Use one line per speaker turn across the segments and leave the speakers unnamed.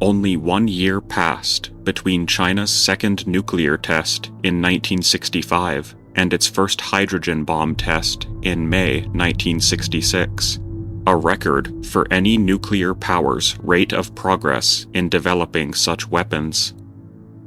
Only 1 year passed between China's second nuclear test in 1965 and its first hydrogen bomb test in May 1966, a record for any nuclear power's rate of progress in developing such weapons.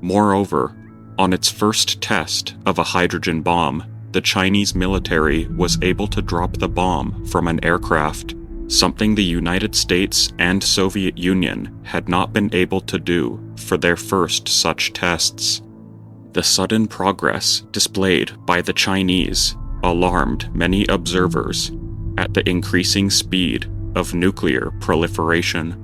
Moreover, on its first test of a hydrogen bomb, the Chinese military was able to drop the bomb from an aircraft, something the United States and Soviet Union had not been able to do for their first such tests. The sudden progress displayed by the Chinese alarmed many observers at the increasing speed of nuclear proliferation.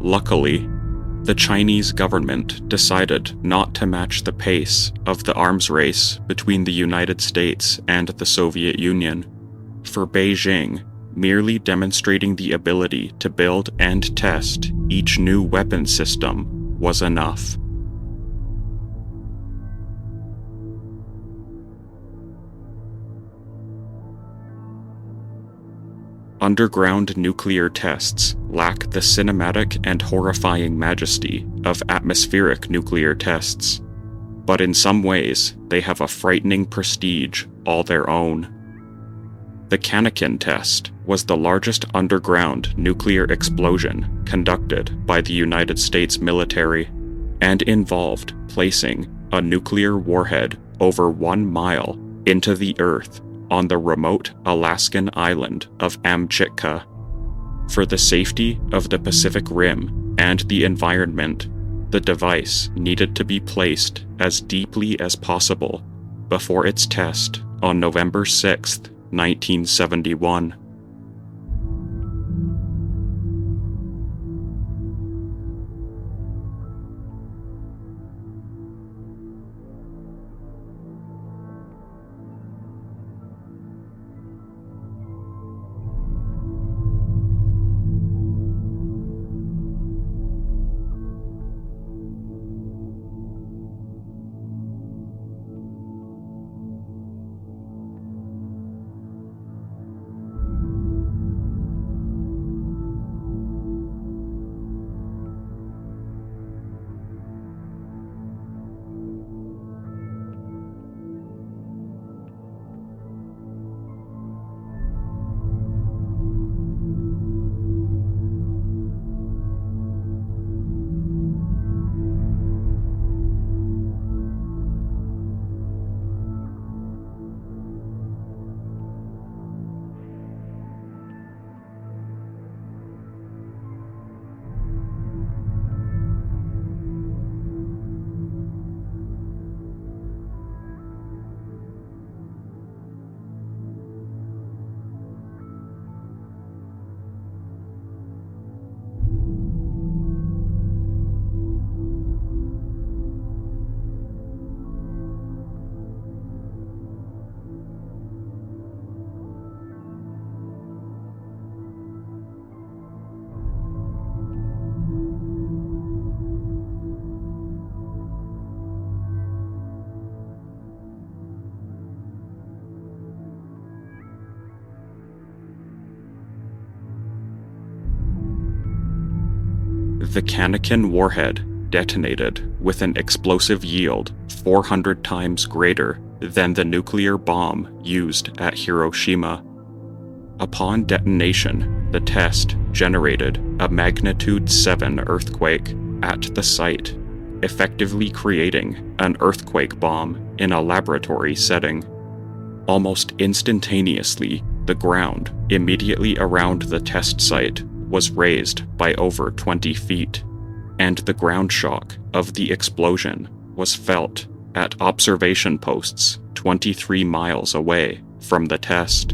Luckily, the Chinese government decided not to match the pace of the arms race between the United States and the Soviet Union. For Beijing, merely demonstrating the ability to build and test each new weapon system was enough. Underground nuclear tests lack the cinematic and horrifying majesty of atmospheric nuclear tests, but in some ways they have a frightening prestige all their own. The Cannikin test was the largest underground nuclear explosion conducted by the United States military, and involved placing a nuclear warhead over 1 mile into the earth on the remote Alaskan island of Amchitka. For the safety of the Pacific Rim and the environment, the device needed to be placed as deeply as possible before its test on November 6, 1971. The Cannikin warhead detonated with an explosive yield 400 times greater than the nuclear bomb used at Hiroshima. Upon detonation, the test generated a magnitude 7 earthquake at the site, effectively creating an earthquake bomb in a laboratory setting. Almost instantaneously, the ground immediately around the test site was raised by over 20 feet, and the ground shock of the explosion was felt at observation posts 23 miles away from the test.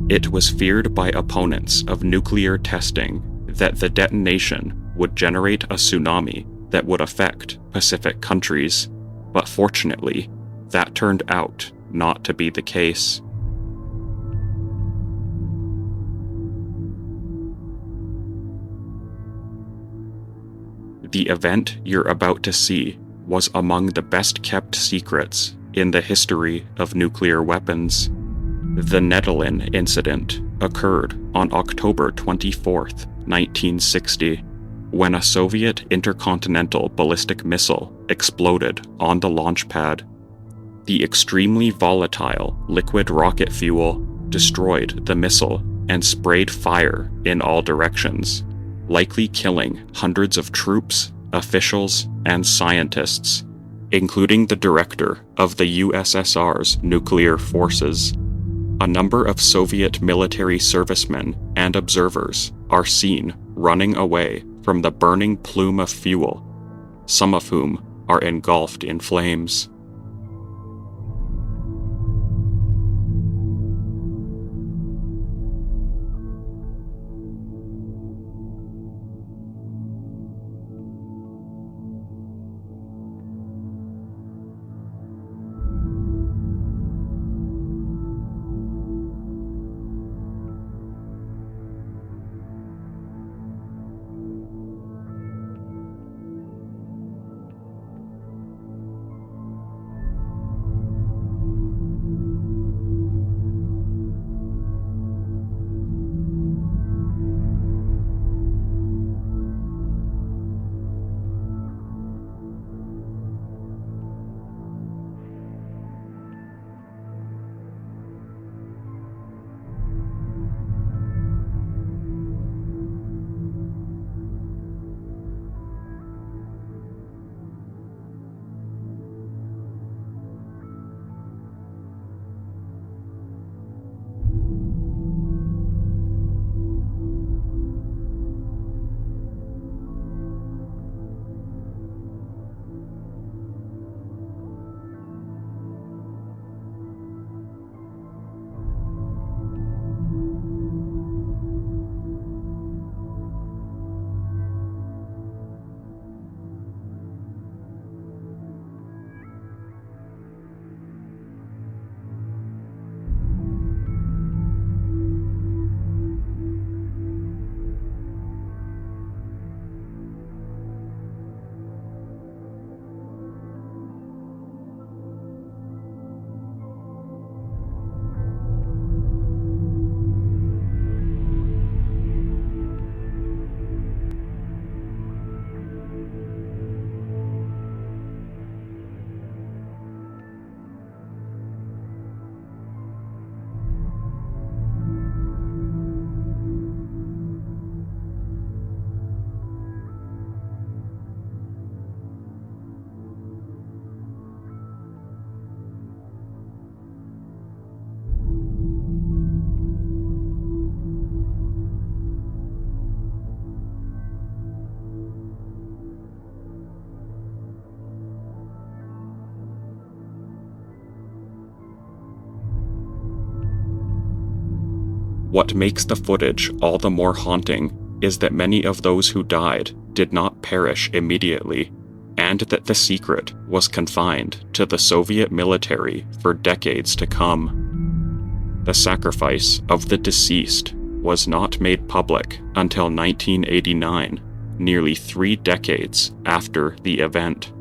It was feared by opponents of nuclear testing that the detonation would generate a tsunami that would affect Pacific countries, but fortunately, that turned out not to be the case. The event you're about to see was among the best-kept secrets in the history of nuclear weapons. The Nedelin incident occurred on October 24, 1960, when a Soviet intercontinental ballistic missile exploded on the launch pad. The extremely volatile liquid rocket fuel destroyed the missile and sprayed fire in all directions, likely killing hundreds of troops, officials, and scientists, including the director of the USSR's nuclear forces. A number of Soviet military servicemen and observers are seen running away from the burning plume of fuel, some of whom are engulfed in flames. What makes the footage all the more haunting is that many of those who died did not perish immediately, and that the secret was confined to the Soviet military for decades to come. The sacrifice of the deceased was not made public until 1989, nearly 3 decades after the event.